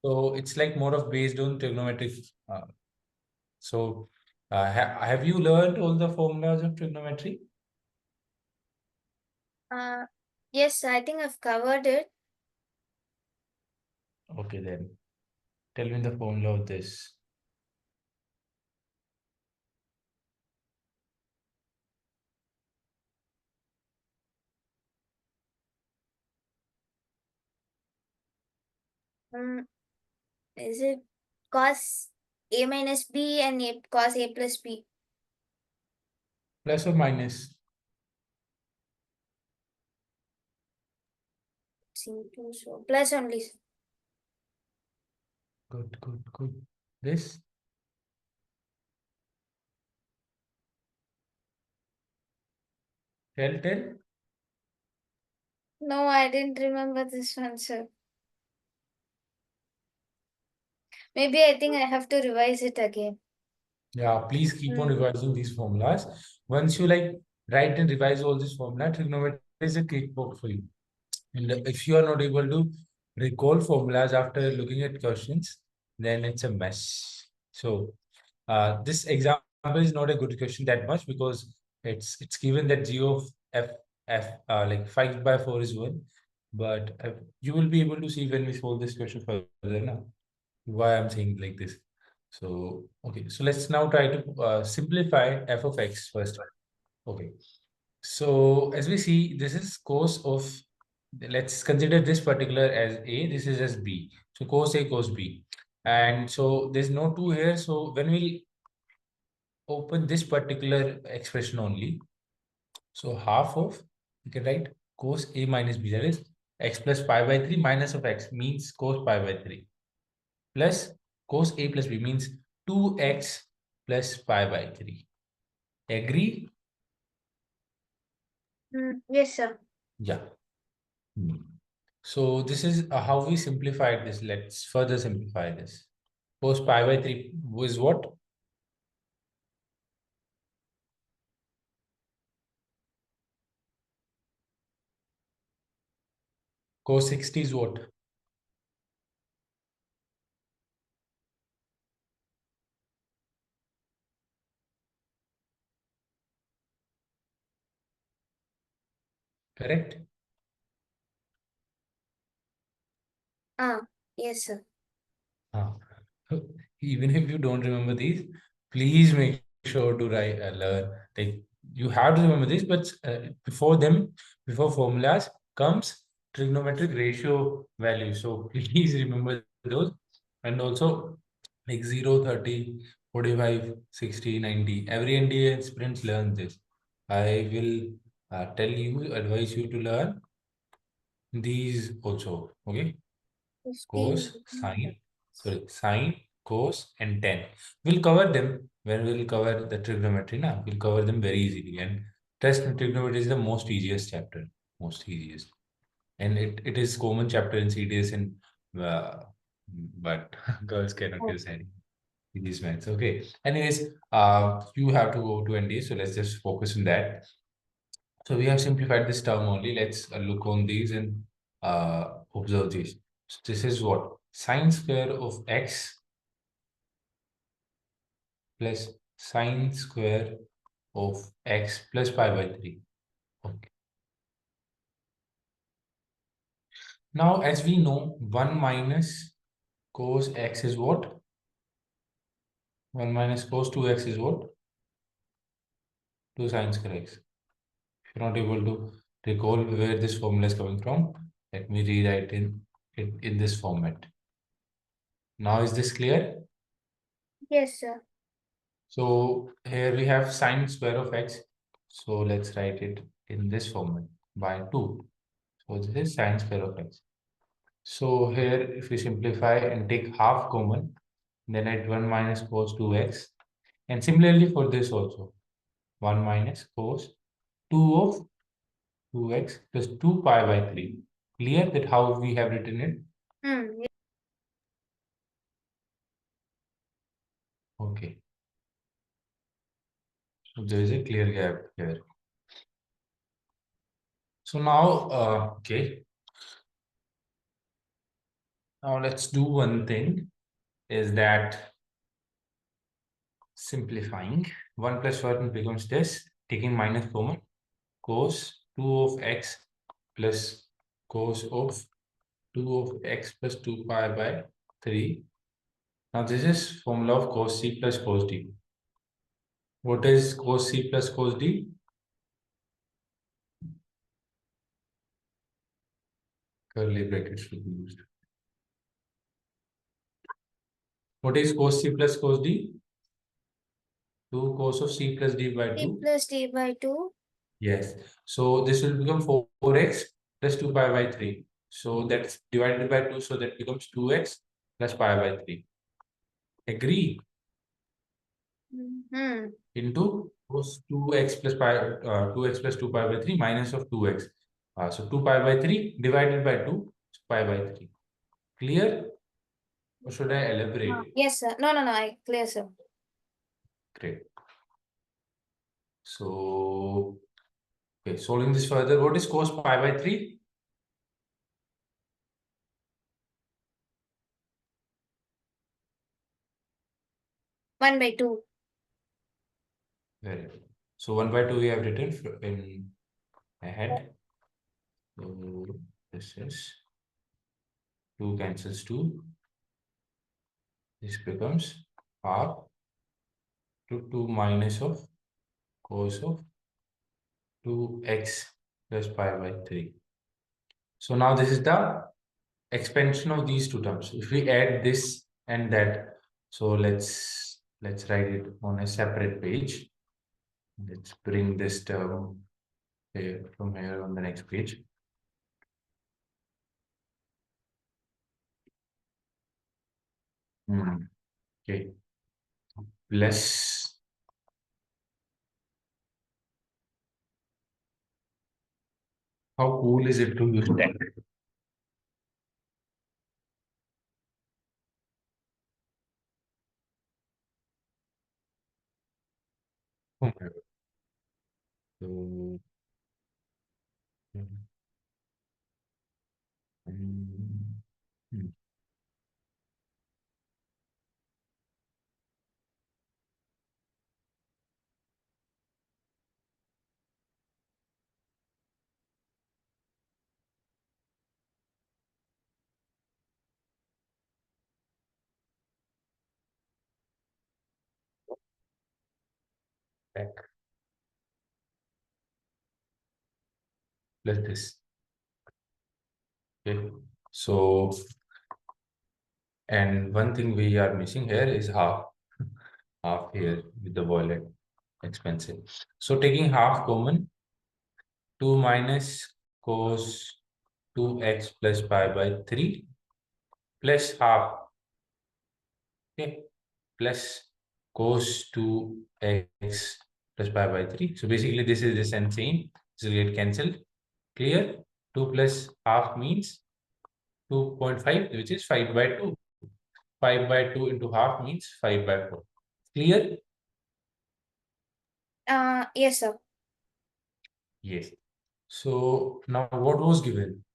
So it's like more of based on trigonometric. Uh, so have you learned all the formulas of trigonometry? Uh, yes, I think I've covered it. Okay, then tell me the formula of this. Um, is it cos A minus B and cos A plus B? Plus or minus? Seem to so plus only. Good, good, good. This? Tell. No, I didn't remember this one, sir. Maybe I think I have to revise it again. Yeah, please keep on Mm. revising these formulas. Once you like write and revise all these formula, trigonometry is a quick book for you. And if you are not able to recall formulas after looking at questions, then it's a mess. So this example is not a good question that much because it's given that g of f like 5 by 4 is 1. But you will be able to see when we solve this question further now why I'm saying like this. So okay, so let's now try to simplify f of x first. Okay, so as we see, this is cos of, let's consider this particular as A, this is as B. So cos A, cos B. And so there's no 2 here. So when we open this particular expression only, so half of, you can write cos A minus B, that is x plus pi by 3 minus of x means cos pi by 3 plus cos A plus B means 2x plus pi by 3. Agree? Yes, sir. Yeah. Hmm. So this is how we simplified this. Let's further simplify this. Cos pi by 3 was what? Cos 60 is what? Correct? Ah, yes, sir. Ah. Even if you don't remember these, please make sure to write learn. Like you have to remember this, but before them, before formulas comes trigonometric ratio value. So please remember those. And also like 0, 30, 45, 60, 90. Every NDA sprints learn this. I will tell you, advise you to learn these also. Okay. 15. Cos, sine, sorry, sine, cos, and tan. We'll cover them when we'll cover the trigonometry. Now we'll cover them very easily. And trust me, trigonometry is the most easiest chapter, most easiest, and it is common chapter in CDS and uh, but girls cannot Oh, use any these maths. Okay. Anyways, you have to go to NDA, so let's just focus on that. So we have simplified this term only. Let's look on these and observe these. So this is what? Sine square of x plus sine square of x plus pi by 3. Okay. Now, as we know, 1 minus cos x is what? 1 minus cos 2x is what? 2 sine square x. If you're not able to recall where this formula is coming from, let me rewrite in this format. Now, is this clear? yes, sir. So here we have sine square of x. So let's write it in this format by 2. So this is sine square of x. So here if we simplify and take half common, then at 1 minus cos 2x. And similarly for this also, 1 minus cos 2 of 2x plus 2 pi by 3. Clear that how we have written it? Hmm. Okay. So there is a clear gap here. So now, okay. Now let's do one thing, is that simplifying 1 plus 1 becomes this, taking minus common, cos 2 of x plus cos of 2 of x plus 2 pi by 3. Now this is formula of cos c plus cos d. What is cos c plus cos d? Curly brackets should be used. What is cos c plus cos d? 2 cos of c plus d by C 2. plus D by 2. Yes. So this will become 4x plus 2 pi by 3. So that's divided by 2. So that becomes 2x plus pi by 3. Agree? Hmm. Into cos 2x plus pi 2x plus 2 pi by 3 minus of 2x. So 2 pi by 3 divided by 2 pi by 3. Clear? Or should I elaborate? Yes, sir. No, no, no. I clear, sir. Great. So, okay, solving this further, what is cos pi by 3? One by two. Very good. So 1 by 2 we have written in ahead. So this is 2 cancels 2. This becomes half to 2 minus of cos of 2x plus pi by 3. So now this is the expansion of these two terms. If we add this and that, so let's write it on a separate page. Let's bring this term here from here on the next page. Okay. Plus how cool is it to use that? Oh my God. So, mm, mm, back plus this. Okay. So, and one thing we are missing here is half. Half here with the wallet expensive. So taking half common, 2 minus cos 2x plus pi by 3 plus half, okay, plus cos 2x plus pi by 3. So basically this is this and same. This will get cancelled. Clear? 2 plus half means 2.5, which is 5 by 2. 5 by 2 into half means 5 by 4. Clear? Yes, sir. Yes. So now what was given?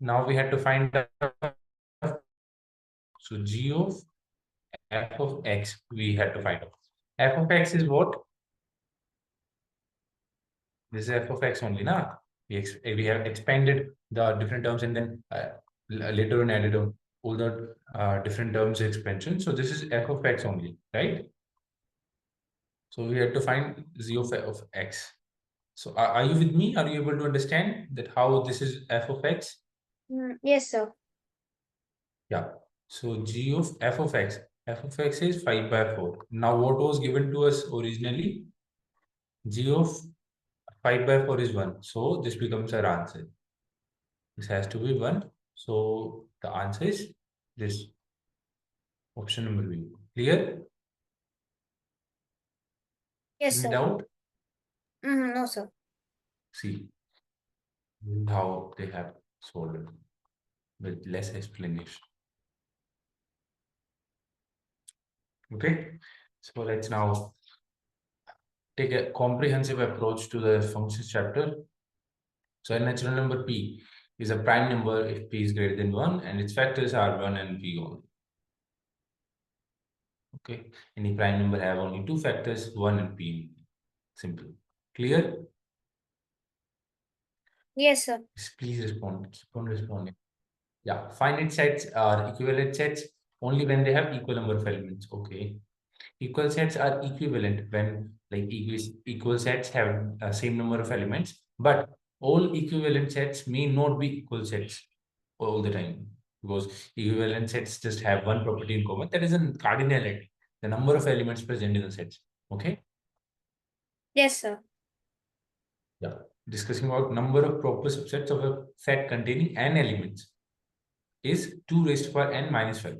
Now we had to find the so g of f of x we had to find out. F of x is what? This is f of x only, na? We have expanded the different terms and then later on added on all the different terms expansion. So this is f of x only, right? So we had to find z of x. So are you with me? Are you able to understand that how this is f of x? Yes, sir. Yeah. So g of f of x. F of x is 5 by 4. Now what was given to us originally? G of 5 by 4 is 1. So this becomes our answer. This has to be 1. So the answer is this. Option number B. Clear? Yes, Any sir. doubt? No, sir. See, this is how they have solved it with less explanation. Okay. So let's now take a comprehensive approach to the functions chapter. So natural number P. is a prime number if p is greater than 1 and its factors are 1 and p only. Okay, any prime number have only two factors, 1 and p. Simple. Clear? Yes, sir. Please respond. Keep on responding. Yeah, finite sets are equivalent sets only when they have equal number of elements. Okay. Equal sets are equivalent when equal sets have same number of elements, but all equivalent sets may not be equal sets all the time because equivalent sets just have one property in common, that is a cardinality, the number of elements present in the sets. Okay. Yes, sir. Yeah. Discussing about number of proper subsets of a set containing n elements is 2 raised to power n minus 5.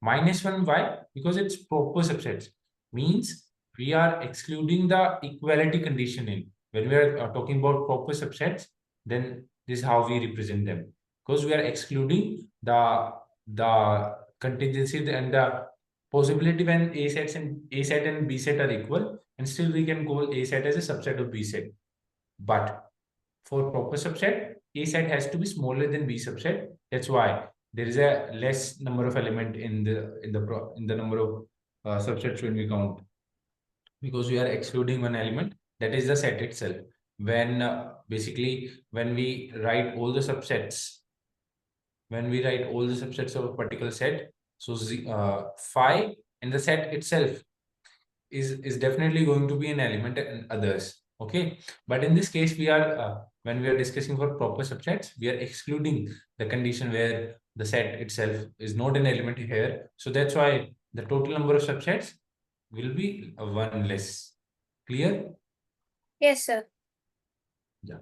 Minus 1, why? Because it's proper subsets. Means we are excluding the equality condition in. When we are talking about proper subsets, then this is how we represent them. Because we are excluding the contingency and the possibility when A set and B set are equal, and still we can call A set as a subset of B set. But for proper subset, A set has to be smaller than B subset. That's why there is a less number of element in the number of subsets when we count, because we are excluding one element, that is the set itself. When basically when we write all the subsets, of a particular set, so phi in the set itself is definitely going to be an element and others. Okay, but in this case we are when we are discussing for proper subsets, we are excluding the condition where the set itself is not an element here, so that's why the total number of subsets will be one less. Clear? Yes, sir. Yeah.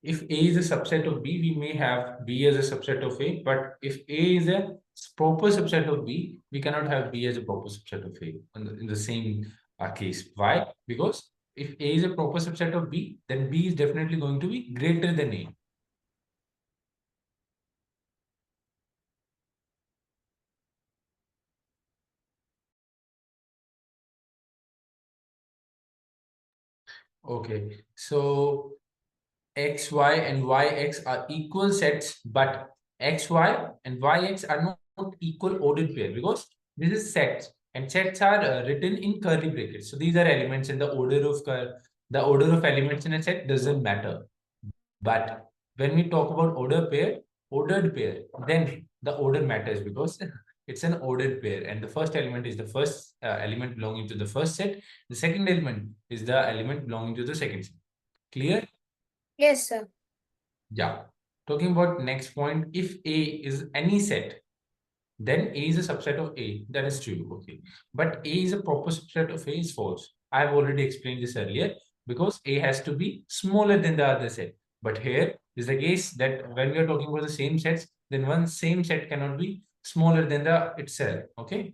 If A is a subset of B, we may have B as a subset of A, but if A is a proper subset of B, we cannot have B as a proper subset of A in the same case. Why? Because if A is a proper subset of B, then B is definitely going to be greater than A. Okay, so X, Y, and Y, X are equal sets, but X, Y, and Y, X are not equal ordered pair because this is sets, and sets are written in curly brackets. So these are elements, and the order of elements in a set doesn't matter. But when we talk about ordered pair, then the order matters because it's an ordered pair, and the first element is the first element belonging to the first set. The second element is the element belonging to the second set. Clear? Yes, sir. Yeah. Talking about next point, if A is any set, then A is a subset of A. That is true. Okay. But A is a proper subset of A is false. I have already explained this earlier because A has to be smaller than the other set. But here is the case that when we are talking about the same sets, then one same set cannot be smaller than the itself. Okay.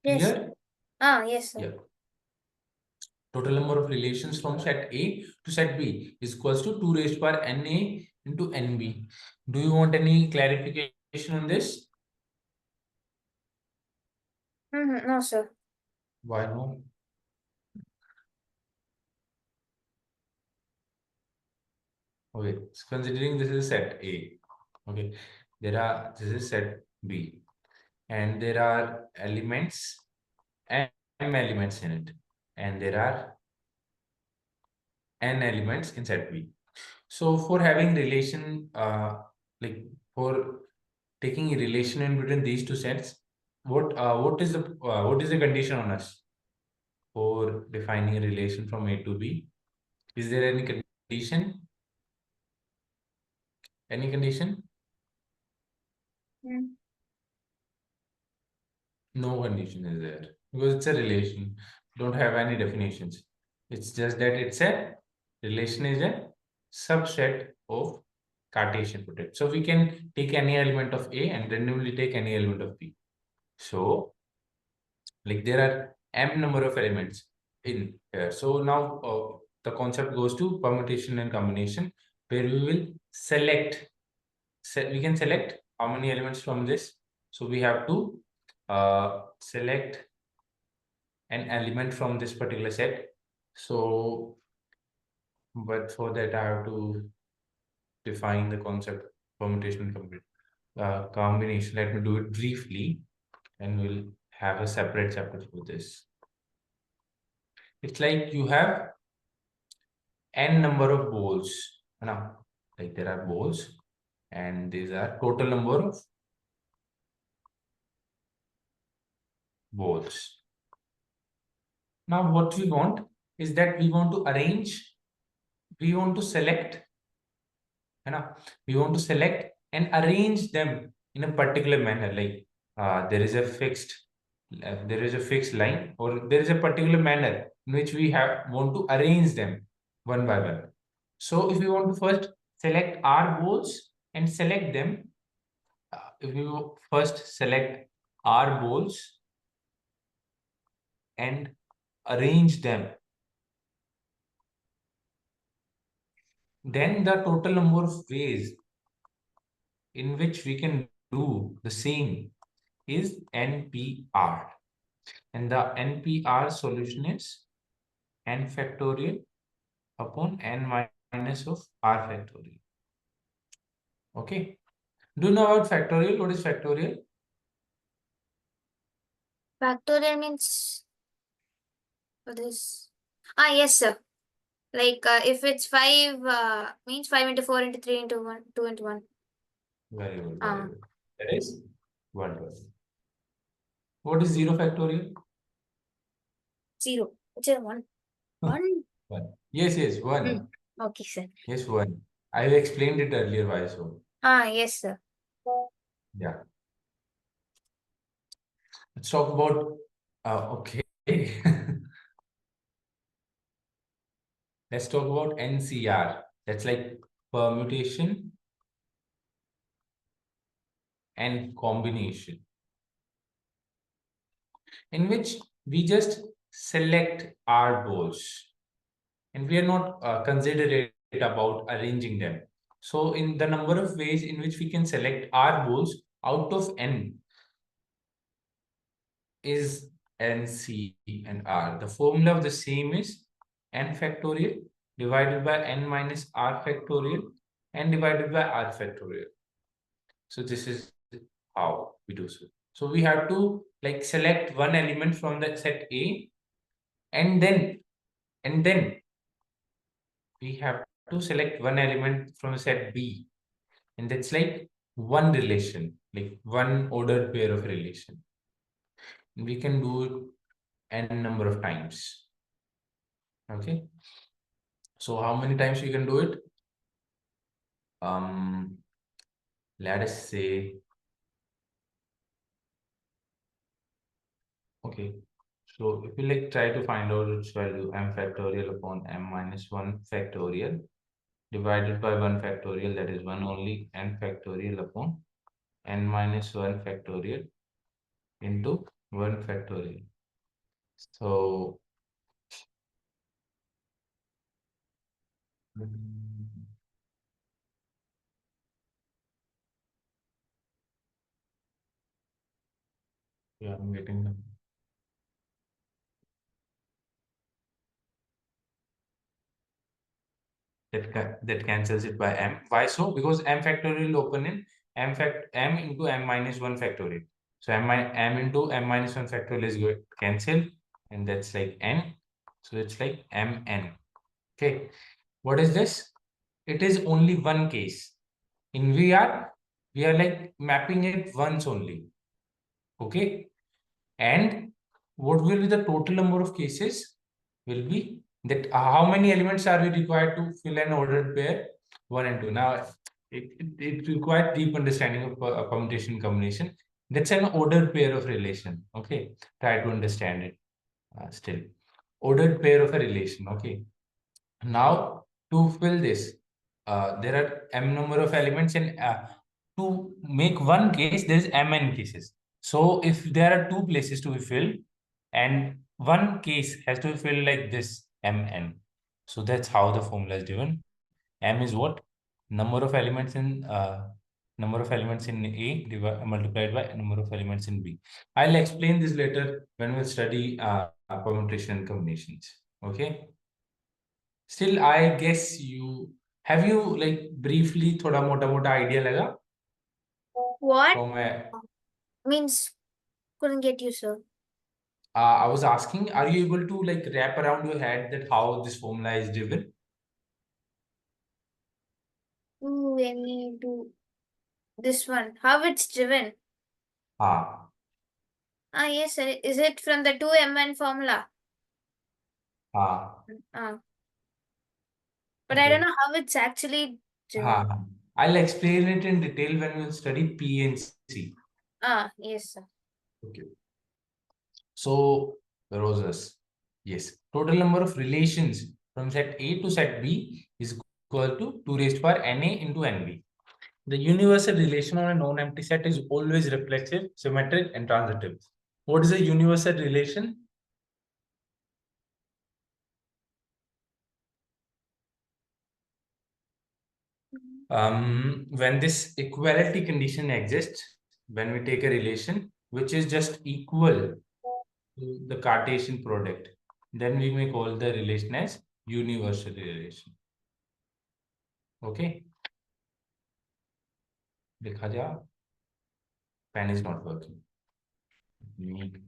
Yes, sir. Clear? Yes, sir. Yeah. Total number of relations from set A to set B is equals to 2 raised to power NA into NB. Do you want any clarification on this? No, sir. Why no? Okay, so considering this is set A, okay, this is set B, and there are elements, M elements in it, and there are N elements in set B. So for having relation, for taking a relation in between these two sets, what is the condition on us for defining a relation from A to B? Is there any condition? Any condition? Mm. No condition is there because it's a relation. Don't have any definitions. It's just that it's a relation is a subset of Cartesian product. So we can take any element of A and randomly take any element of B. So like there are m number of elements in here. So now the concept goes to permutation and combination, where we will select. We can select how many elements from this. So we have to select an element from this particular set. So, but for that I have to define the concept of permutation combination. Let me do it briefly, and we'll have a separate chapter for this. It's like you have n number of balls. Now, like there are balls, and these are total number of balls. Now, what we want is that we want to arrange, we want to select, we want to select and arrange them in a particular manner. Like there is a fixed line, or there is a particular manner in which we want to arrange them one by one. So if we want to first select our balls and select them, if we first select our balls and arrange them, then the total number of ways in which we can do the same is NPR. And the NPR solution is n factorial upon n minus of r factorial. Okay. Do you know about factorial? What is factorial? Factorial means what is? Yes, sir. Like if it's 5, means 5 into 4 into 3 into 1, 2 into 1. Very good. Very good. That is 1 plus. What is 0 factorial? 0. It's a 1. 1. 1. Yes, 1. Okay, sir. Yes, 1. I explained it earlier why so. Yes, sir. Yeah. Let's talk about, okay. Let's talk about NCR. That's like permutation and combination, in which we just select our balls and we are not considerate about arranging them. So in the number of ways in which we can select our balls out of n is n, c, and r. The formula of the same is n factorial divided by n minus r factorial and divided by r factorial. So this is how we do so. So we have to like select one element from the set A, and then we have to select one element from the set B, and that's like one relation, like one ordered pair of relation. And we can do it n number of times. Okay. So how many times you can do it? Let us say, okay. So if we like try to find out its value, m factorial upon m minus 1 factorial divided by 1 factorial, that is 1 only, n factorial upon n minus 1 factorial into 1 factorial. So yeah, I'm getting them. That cancels it by m. Why so? Because m factorial open in m into m minus 1 factorial. So m into m minus 1 factorial is going to cancel, and that's like n. So it's like mn. Okay. What is this? It is only one case. In VR, we are like mapping it once only. Okay. And what will be the total number of cases? Will be that how many elements are we required to fill an ordered pair? 1 and 2. Now, it requires deep understanding of permutation combination. That's an ordered pair of relation. Okay. Try to understand it still. Ordered pair of a relation. Okay. Now, to fill this, there are m number of elements, and to make one case, there is mn cases. So if there are two places to be filled, and one case has to be filled like this, mn. So that's how the formula is given. M is what? Number of elements in A multiplied by number of elements in B. I'll explain this later when we study permutation and combinations. Okay. Still, I guess you Have you like briefly थोड़ा मोटा मोटा idea लगा? What? How मैं Means couldn't get you, sir. I was asking, are you able to like wrap around your head that how this formula is driven? Ooh, I need to this one. How it's driven? हाँ Yes, sir. Is it from the 2mn formula? हाँ But I don't okay know how it's actually driven. हाँ I'll explain it in detail when we'll study P and C. Yes, sir. Okay. So where was this? Yes. Total number of relations from set A to set B is equal to 2 raised power Na into Nb. The universal relation on a non-empty set is always reflexive, symmetric, and transitive. What is a universal relation? When this equality condition exists, when we take a relation which is just equal to the Cartesian product, then we may call the relation as universal relation. Okay. देखा जा pen is not working. Need.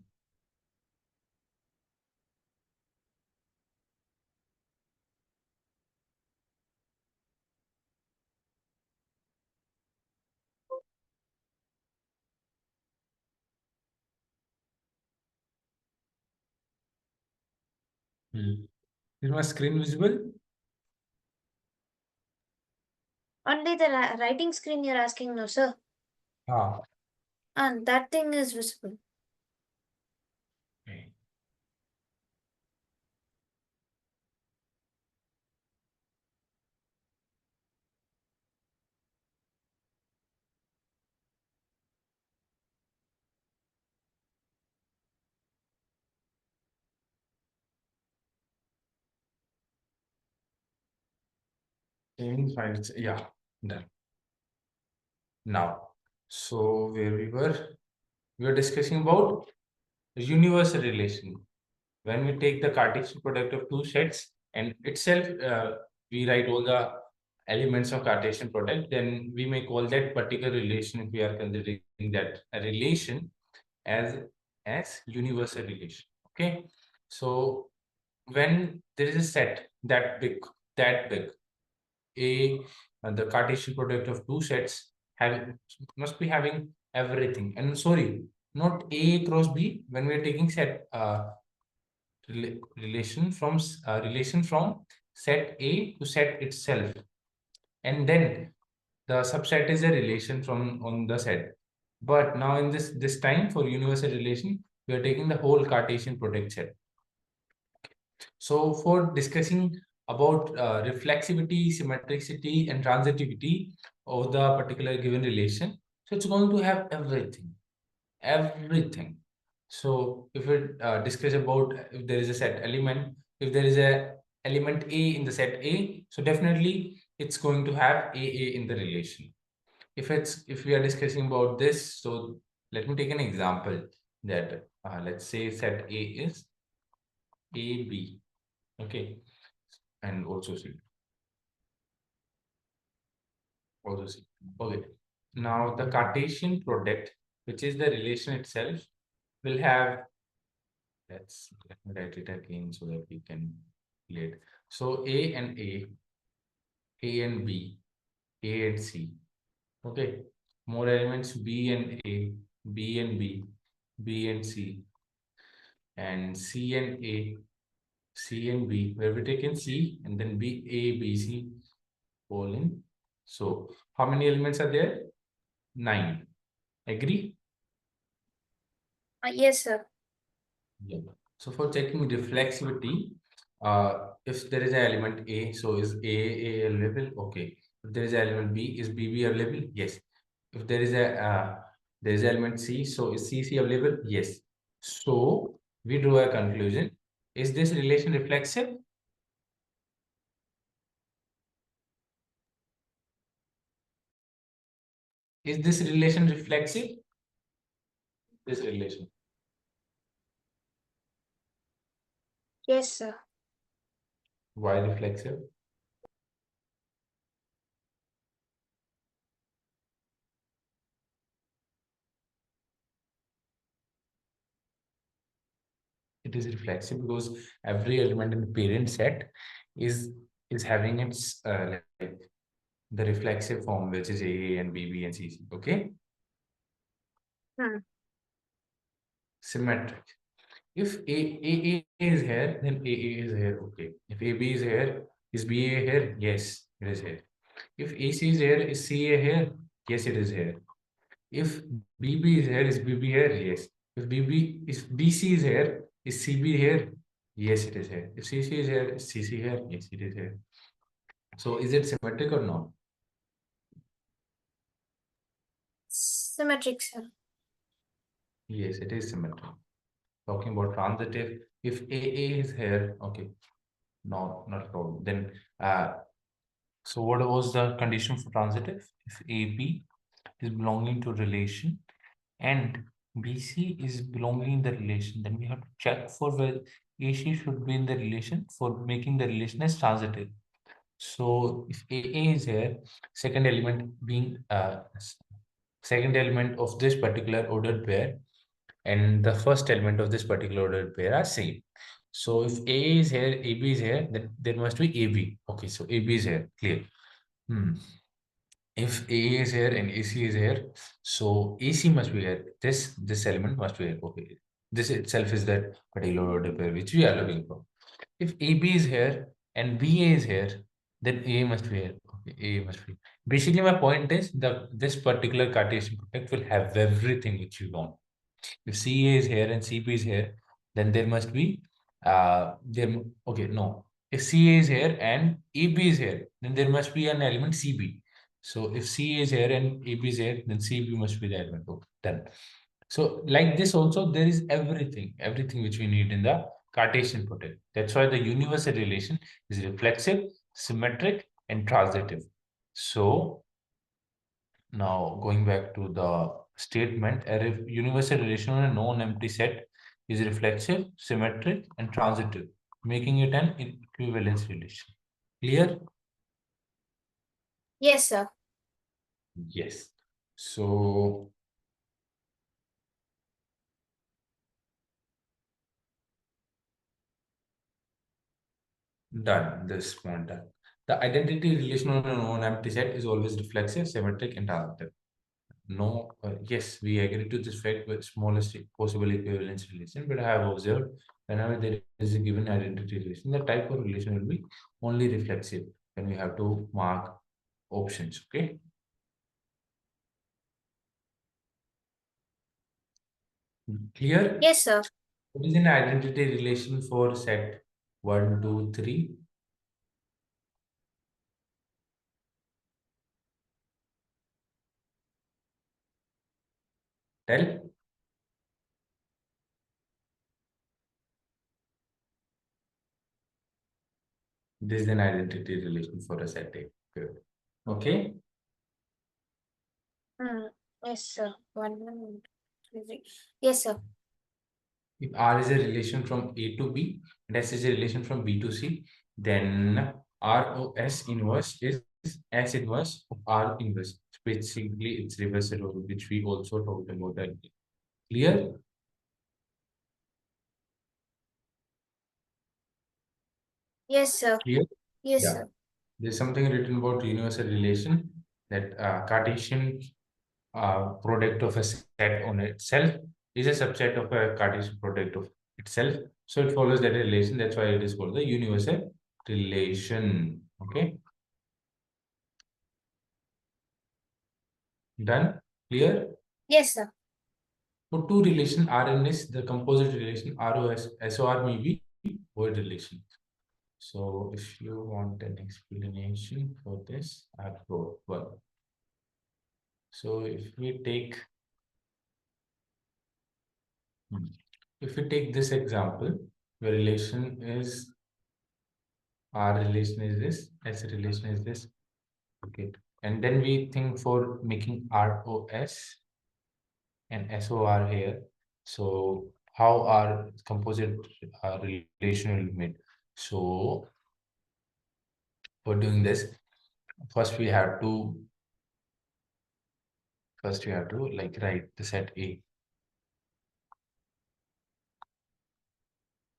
Is my screen visible? Only the writing screen you're asking, no, sir. Ah. And that thing is visible. Okay. Saving files. Yeah, done. Now, so where we were discussing about universal relation. When we take the Cartesian product of two sets and itself we write all the elements of Cartesian product, then we may call that particular relation, if we are considering that a relation, as universal relation. Okay, so when there is a set that big, a the Cartesian product of two sets must be having everything. And sorry, not A cross B. When we are taking set relation from set A to set itself, and then the subset is a relation from on the set. But now in this time for universal relation, we are taking the whole Cartesian product set. So for discussing about reflexivity, symmetricity, and transitivity of the particular given relation, so it's going to have everything. So if we discuss about if there is a set element, if there is a element A in the set A, so definitely it's going to have AA in the relation. If we are discussing about this, so let me take an example that let's say set A is AB. Okay, and also C. Also C. Okay. Now the Cartesian product, which is the relation itself, will have. Let me write it again so that we can relate. So A and A and B, A and C. Okay. More elements B and A, B and B, B and C, and C and A, C and B, where we take in C and then B, A, B, C, all in. So how many elements are there? 9. Agree? Yes, sir. Yeah. So for checking reflexivity, if there is an element A, so is A available? Okay. If there is an element B, is BB available? Yes. If there is element C, so is CC available? Yes. So we draw a conclusion. Is this relation reflexive? Is this relation reflexive? This relation. Yes, sir. Why reflexive? it is reflexive because every element in the parent set is is having its like the reflexive form, which is AA and BB and CC. Okay, Hmm. symmetric. If AA is here, then AA is here. Okay. If AB is here, is BA here? Yes, it is here. If AC is here, is CA here? Yes, it is here. If BB is here, is BB here? Yes. If BC is here, is CB here? Yes, it is here. If CC is here, is CC here? Yes, it is here. So is it symmetric or not? Symmetric, sir. Yes, it is symmetric. Talking about transitive, if AA is here, okay, no, not at all. Then so what was the condition for transitive? If AB is belonging to relation and BC is belonging in the relation, then we have to check for whether AC should be in the relation for making the relation as transitive. So if AA is here, second element being second element of this particular ordered pair and the first element of this particular ordered pair are same. So if A is here, AB is here, then there must be AB. Okay, so AB is here, clear. Hmm. If AA is here and AC is here, so AC must be here. This element must be here. Okay, this itself is that particular order pair which we are looking for. If AB is here and BA is here, then A must be here. Okay, A must be. Basically, my point is that this particular Cartesian product will have everything which you want. If CA is here and CB is here, then there must be there. Okay, no. If CA is here and AB is here, then there must be an element CB. So if CA is here and AB is here, then CB must be the element. Okay, done. So like this also, there is everything which we need in the Cartesian product. That's why the universal relation is reflexive, symmetric, and transitive. So now, going back to the statement, a universal relation on a known empty set is reflexive, symmetric, and transitive, making it an equivalence relation. Clear? Yes, sir. Yes. So, done. This one done. The identity relation on a known empty set is always reflexive, symmetric, and transitive. No, yes, we agree to this fact with smallest possible equivalence relation, but I have observed whenever there is a given identity relation, the type of relation will be only reflexive when we have to mark options. Okay, clear? Yes, sir. What is an identity relation for set 1, 2, 3? Tell. This is an identity relation for a set A. Good. Okay. Hmm. Yes, sir. 1, 2, 3. Yes, sir. If R is a relation from A to B and S is a relation from B to C, then ROS inverse is S inverse of R inverse. Basically, it's reversal rule, which we also talked about earlier. Clear? Yes, sir. Clear? Yes, Yeah. sir. There's something written about universal relation that Cartesian product of a set on itself is a subset of a Cartesian product of itself. So it follows that relation. That's why it is called the universal relation. Okay. Done? Clear? Yes, sir. For two relation RNS, the composite relation ROS, SOR may be word relation. So if you want an explanation for this, I have got one. So hmm, if we take this example, the relation is R relation is this, S relation is this. Okay. And then we think for making ROS and SOR here. So how are composite relation will be made? So for doing this, first we have to like write the set A.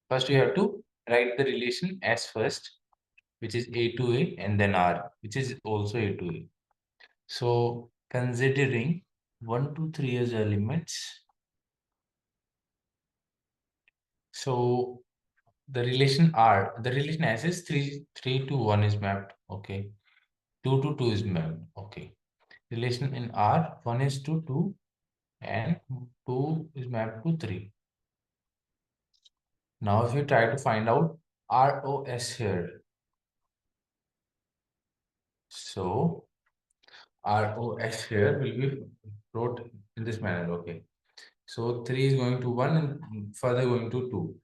First, we have to write the relation S first, which is A to A, and then R, which is also A to A. So considering 1 to 3 as elements, so the relation R, the relation S is 3 to 1 is mapped. Okay. 2 to 2 is mapped. Okay. Relation in R, 1 is to 2 and 2 is mapped to 3. Now, if you try to find out ROS here, so ROS here will be wrote in this manner. Okay. So 3 is going to 1 and further going to 2.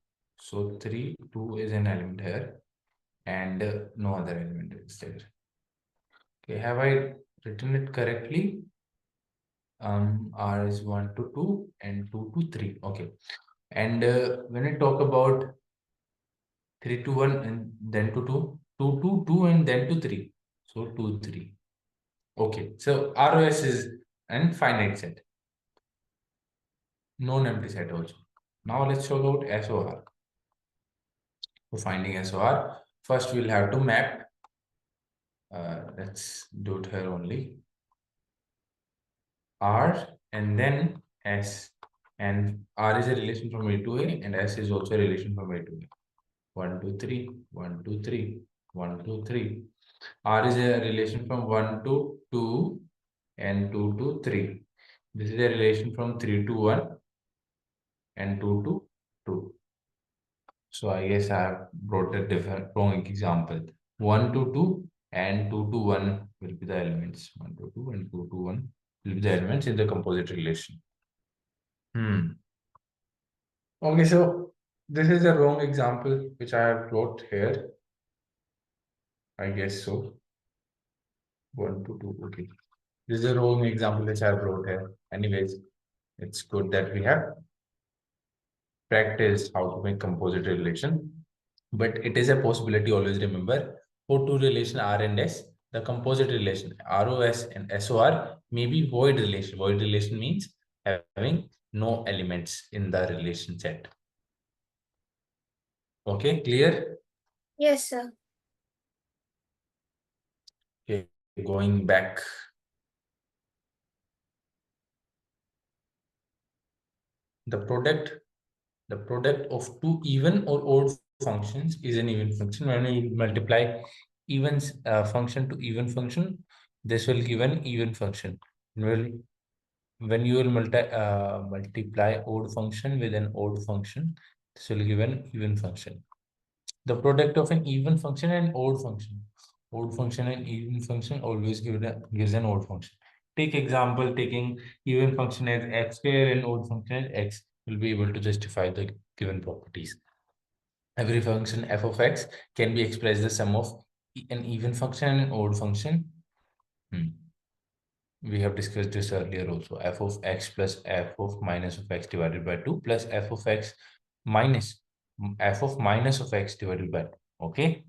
So 3, 2 is an element here and no other element is there. Okay, have I written it correctly? R is 1 to 2 and 2 to 3. Okay. And when we talk about 3 to 1 and then to 2, 2 to 2 and then to 3. So 2, 3. Okay. So ROS is an finite set, non-empty set also. Now let's talk about SOR. For finding SOR, first we'll have to map. Let's do it here only. R and then S. And R is a relation from A to A and S is also a relation from A to A. 1, 2, 3, 1, 2, 3, 1, 2, 3. R is a relation from 1 to 2 and 2 to 3. This is a relation from 3 to 1 and 2 to 2. So I guess I have brought a different wrong example. 1 to 2 and 2 to 1 will be the elements. 1 to 2 and 2 to 1 will be the elements in the composite relation. Okay, so this is a wrong example which I have brought here. I guess so. 1 to 2. Okay. This is a wrong example which I brought here. Anyways, it's good that we have practiced how to make composite relation. But it is a possibility, always remember, for two relation R and S, the composite relation ROS and SOR may be void relation. Void relation means having no elements in the relation set. Okay, clear? Yes, sir. Okay, going back. The product of two even or odd functions is an even function. When you multiply even function to even function, this will give an even function. When you will multiply odd function with an odd function, this will give an even function. The product of an even function and odd function and even function always gives an odd function. Take example, taking even function as x square and odd function as x will be able to justify the given properties. Every function f of x can be expressed the sum of an even function and an odd function. We have discussed this earlier also. F of x plus f of minus of x divided by 2 plus f of x minus f of minus of x divided by 2. Okay.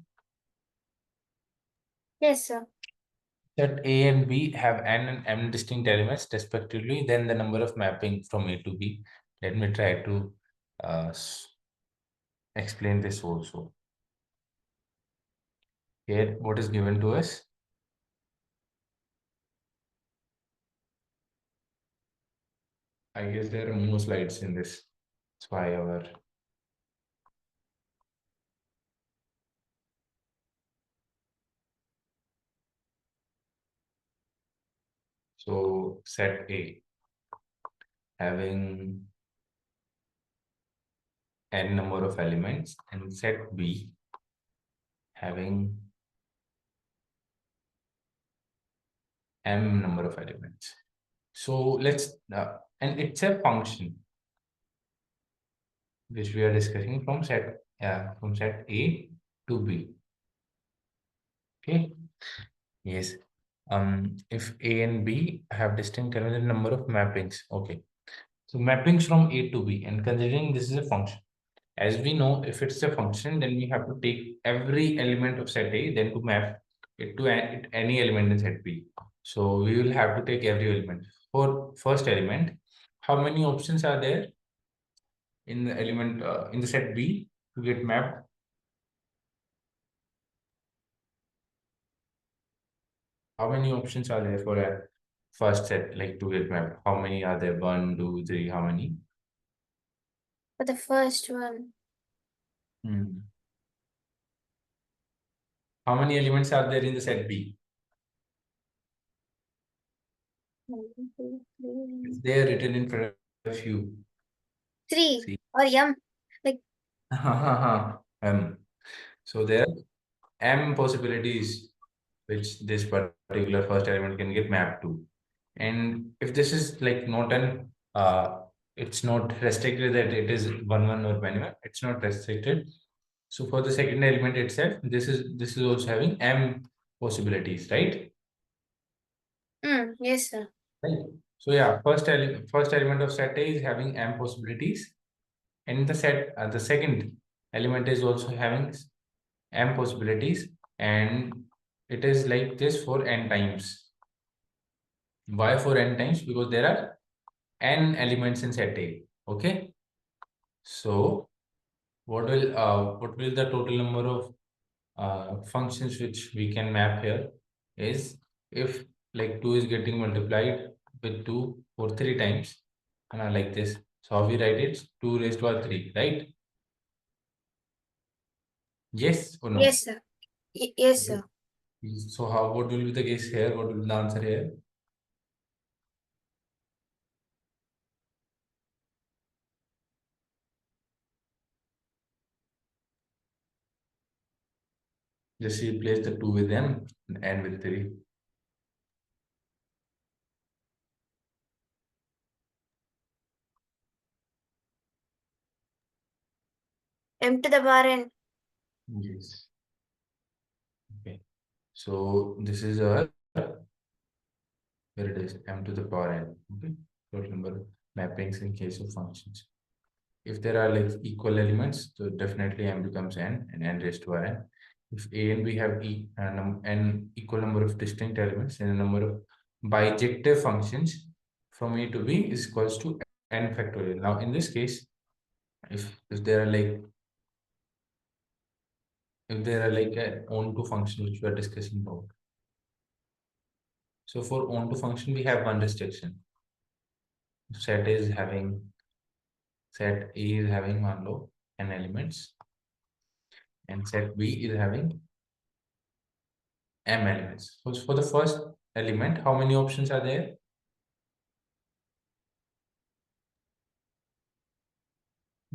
Yes, sir. Set A and B have n and m distinct elements respectively, then the number of mapping from A to B. Let me try to explain this also. Here, what is given to us? I guess there are more slides in this. That's why our so set A having n number of elements and set B having m number of elements. So let's and it's a function which we are discussing from set A to B. Okay. Yes. If A and B have distinct element number of mappings. Okay. So mappings from A to B, and considering this is a function. As we know, if it's a function, then we have to take every element of set A, then to map it to any element in set B. So we will have to take every element. For first element, how many options are there in the element in the set B? to get mapped? How many options are there for a first set, like to get mapped? How many are there? 1, 2, 3, how many? For the first one. How many elements are there in the set B? One, two, three. They are written in front of you. Three See. or M. Like So there are M possibilities which this particular first element can get mapped to. And if this is like not an it's not restricted that it is 1 1 or 1 it's not restricted. So for the second element itself, this is also having M possibilities, right? yes, sir. Right. So yeah, first element of set A is having M possibilities, and the second element is also having M possibilities, and it is like this for n times. Why for n times? Because there are n elements in set A. Okay. So what will the total number of functions which we can map here is, if like 2 is getting multiplied with 2 for 3 times, like this. So how we write it? 2 raised to power 3, right? Yes or no? Yes, sir. Yes, Okay. sir. So what will be the case here? What will be the answer here? Just replace the 2 with m and n with 3. M to the power n. Yes. Okay. So this is our, here it is, m to the power n. Okay. Total number of mappings in case of functions. If there are like equal elements, so definitely m becomes n and n raised to n. If a and b have n equal number of distinct elements, then the number of bijective functions from a to b is equals to n factorial. Now in this case, if there are like a onto function which we are discussing about. So for onto function, we have one restriction. Set A is having one low n elements, and set B is having m elements. So for the first element, how many options are there?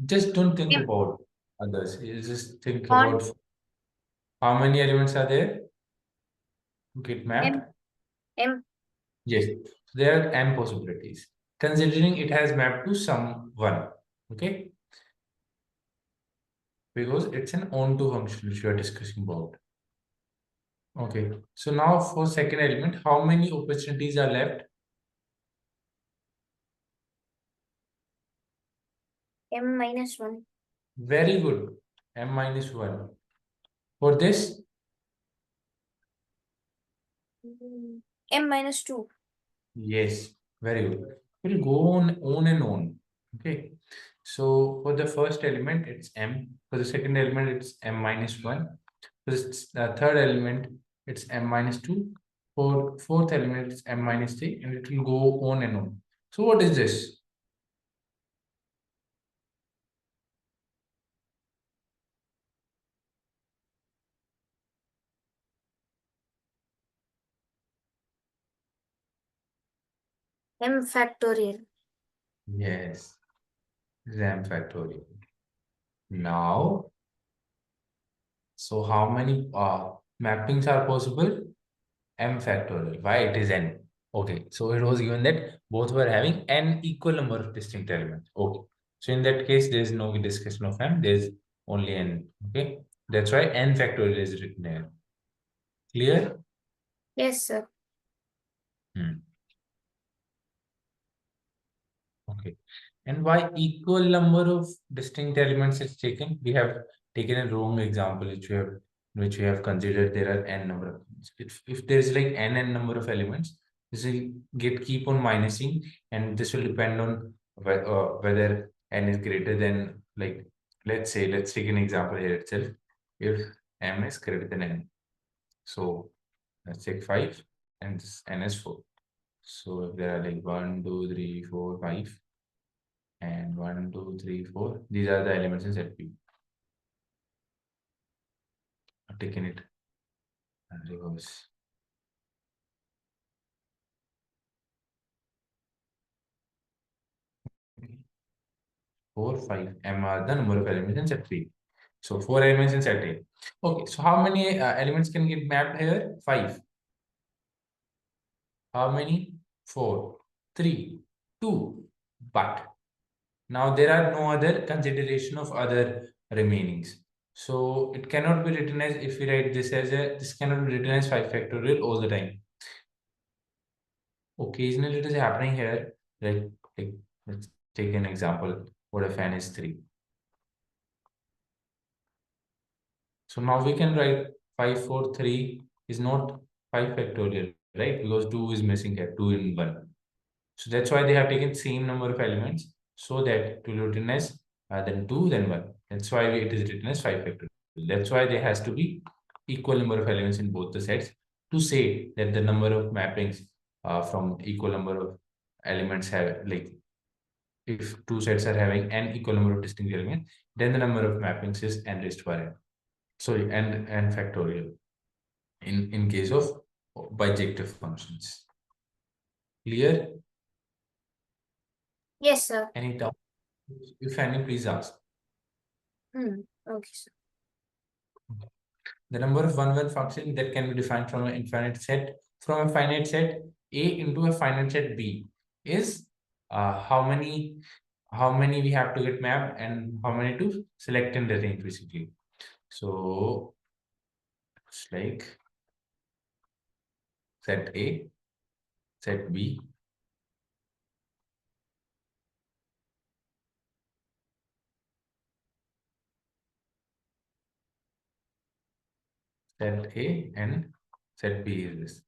Just don't think M. about others. You just think On about how many elements are there to get M. mapped. M. Yes, there are m possibilities. Considering it has mapped to some one, okay? Because it's an onto function which we are discussing about. Okay, so now for second element, how many opportunities are left? M minus 1. Very good. M minus 1. For this, M minus 2. yes, very good. We'll go on and on. Okay. So for the first element, it's M. For the second element, it's M minus 1. For the third element, it's M minus 2. For fourth element, it's M minus 3, and it will go on and on. So what is this? M factorial. Yes, RAM factorial. Now, so how many mappings are possible? M factorial. Why it is n? Okay, so it was given that both were having n equal number of distinct elements. Okay, so in that case, there is no discussion of m. There is only n. Okay, that's why n factorial is written here. Clear? Yes, sir. Hmm. Okay. And why equal number of distinct elements is taken? We have taken a wrong example which we have considered there are n number of elements. If there is like n number of elements, this will keep on minusing, and this will depend on whether n is greater than like let's take an example here itself. If m is greater than n, so let's take 5 and this n is 4. So if there are like 1, 2, 3, 4, 5, and 1, 2, 3, 4, these are the elements in set P. I've taken it and reverse. 4, 5, m are the number of elements in set P. So 4 elements in set A. Okay, so how many elements can get mapped here? 5. How many? 4, 3, 2. But now there are no other consideration of other remainings. So it cannot be written as, if we write this as this cannot be written as 5 factorial all the time. Occasionally it is happening here. Like let's take an example. What if n is 3? So now we can write 5, 4, 3 is not 5 factorial, right? Because 2 is missing here, 2 in 1. So that's why they have taken same number of elements, so that it will be written as then 2, then 1. That's why it is written as 5 factorial. That's why there has to be equal number of elements in both the sets to say that the number of mappings from equal number of elements have, like, if two sets are having n equal number of distinct elements, then the number of mappings is n raised to power n. Sorry, n factorial in case of bijective functions. Clear? Yes, sir. Any doubt? If any, please ask. Okay, sir. The number of one-one function that can be defined from an infinite set, from a finite set A into a finite set B is how many we have to get mapped and how many to select in the range, basically. So it's like set A, set B, set A, and set B is this.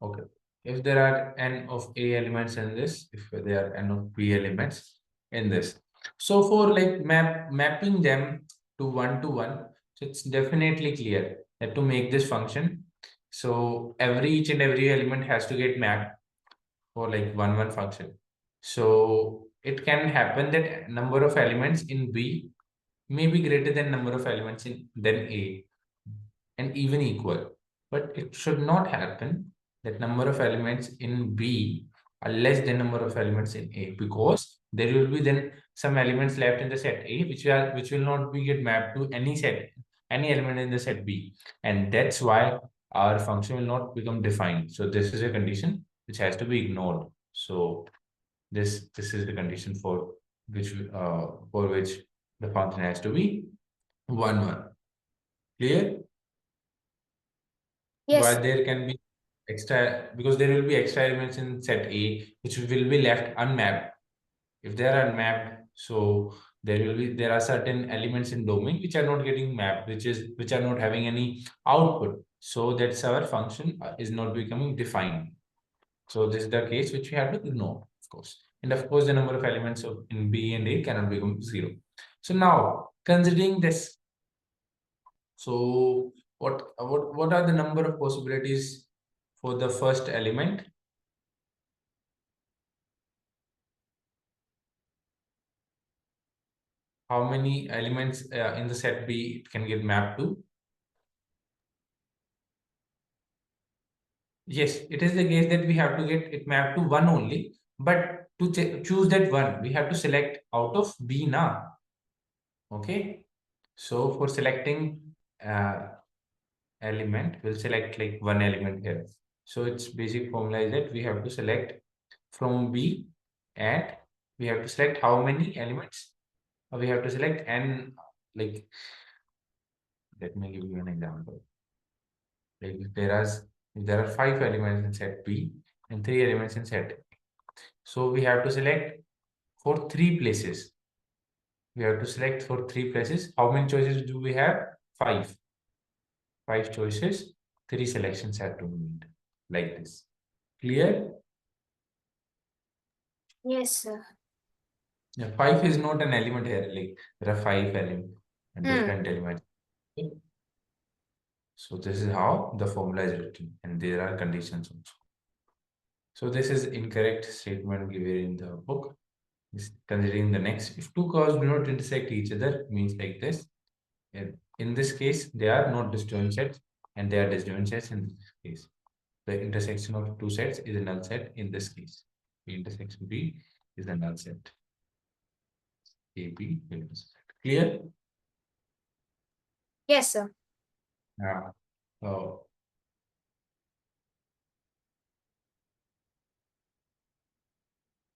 Okay. If there are n of A elements in this, if there are n of B elements in this. So for like mapping them to one, so it's definitely clear that to make this function, so each and every element has to get mapped for like one function. So it can happen that number of elements in B may be greater than number of elements in than A, and even equal. But it should not happen that number of elements in B are less than number of elements in A, because there will be then some elements left in the set A which will not be get mapped to any element in the set B, and that's why our function will not become defined. So this is a condition which has to be ignored. So this is the condition for which the function has to be 1. Clear? Why Yes. there can be extra, because there will be extra elements in set A which will be left unmapped. If they are unmapped, so there are certain elements in domain which are not getting mapped, which are not having any output. So that's our function is not becoming defined. So this is the case which we have to ignore, of course. And of course, the number of elements in B and A cannot become 0. So now considering this, so what are the number of possibilities for the first element? How many elements in the set B it can get mapped to? Yes, it is the case that we have to get it mapped to 1 only, but to choose that 1, we have to select out of B now. Okay, so for selecting element, we'll select like one element here. So its basic formula is that we have to select from B, and we have to select how many elements. We have to select n, like, let me give you an example. Like if there are 5 elements in set B and 3 elements in set A. So we have to select for 3 places. We have to select for 3 places. How many choices do we have? 5. 5 choices, 3 selections have to be made, like this. Clear? Yes, sir. Yeah, 5 is not an element here. Like there are 5 elements and Hmm. different elements. Okay. So this is how the formula is written, and there are conditions also. So this is incorrect statement given in the book. Considering the next, if two curves do not intersect each other, means like this. In this case, they are not disjoint sets, and they are disjoint sets in this case. The intersection of two sets is a null set in this case. The intersection B is a null set. AB will be set. Clear? Yes, sir. Yeah. Oh,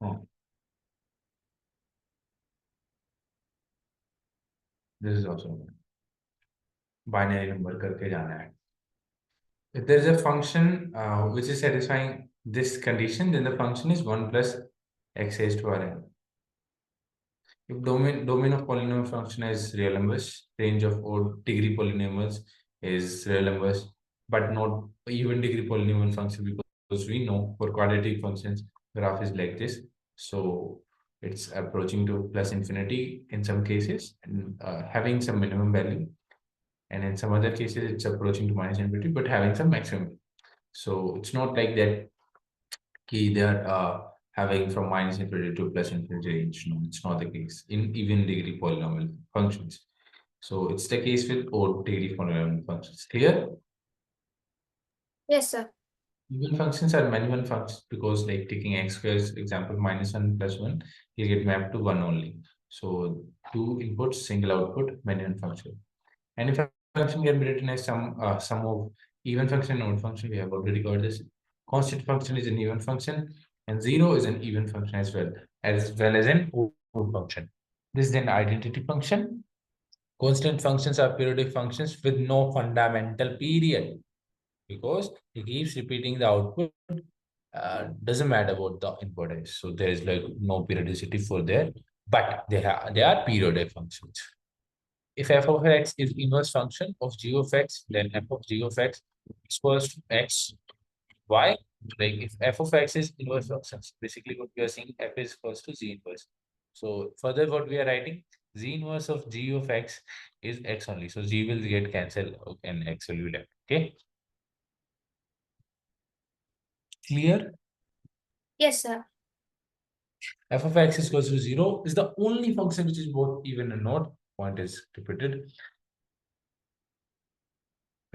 oh, this is also binary number करके जाना है. If there is a function which is satisfying this condition, then the function is 1 plus x raised to Rn. If domain of polynomial function is real numbers, range of odd degree polynomials is real numbers, but not even degree polynomial function, because we know for quadratic functions graph is like this. So it's approaching to plus infinity in some cases and having some minimum value, and in some other cases it's approaching to minus infinity but having some maximum. So it's not like that key they are having from minus infinity to plus infinity range. No, it's not the case in even degree polynomial functions. So it's the case with odd degree polynomial functions. Clear? Yes, sir. Even functions are manual functions because, like taking x squares example, minus 1 plus 1 will get mapped to 1 only. So two inputs, single output, manual function. And if a function can be written as sum of even function and odd function, we have already covered this. Constant function is an even function, and zero is an even function as well as an odd function. This is an identity function. Constant functions are periodic functions with no fundamental period because it keeps repeating the output. Doesn't matter what the input is. So there is like no periodicity for there, but they are periodic functions. If f of x is inverse function of g of x, then f of g of x is equals to x. Why? Like if f of x is inverse functions, basically what we are saying f is equals to z inverse. So further what we are writing, z inverse of g of x is x only. So g will get cancelled and x will be left. Okay, clear? Yes, sir. F of x is equals to 0 is the only function which is both even and odd. Point is repeated.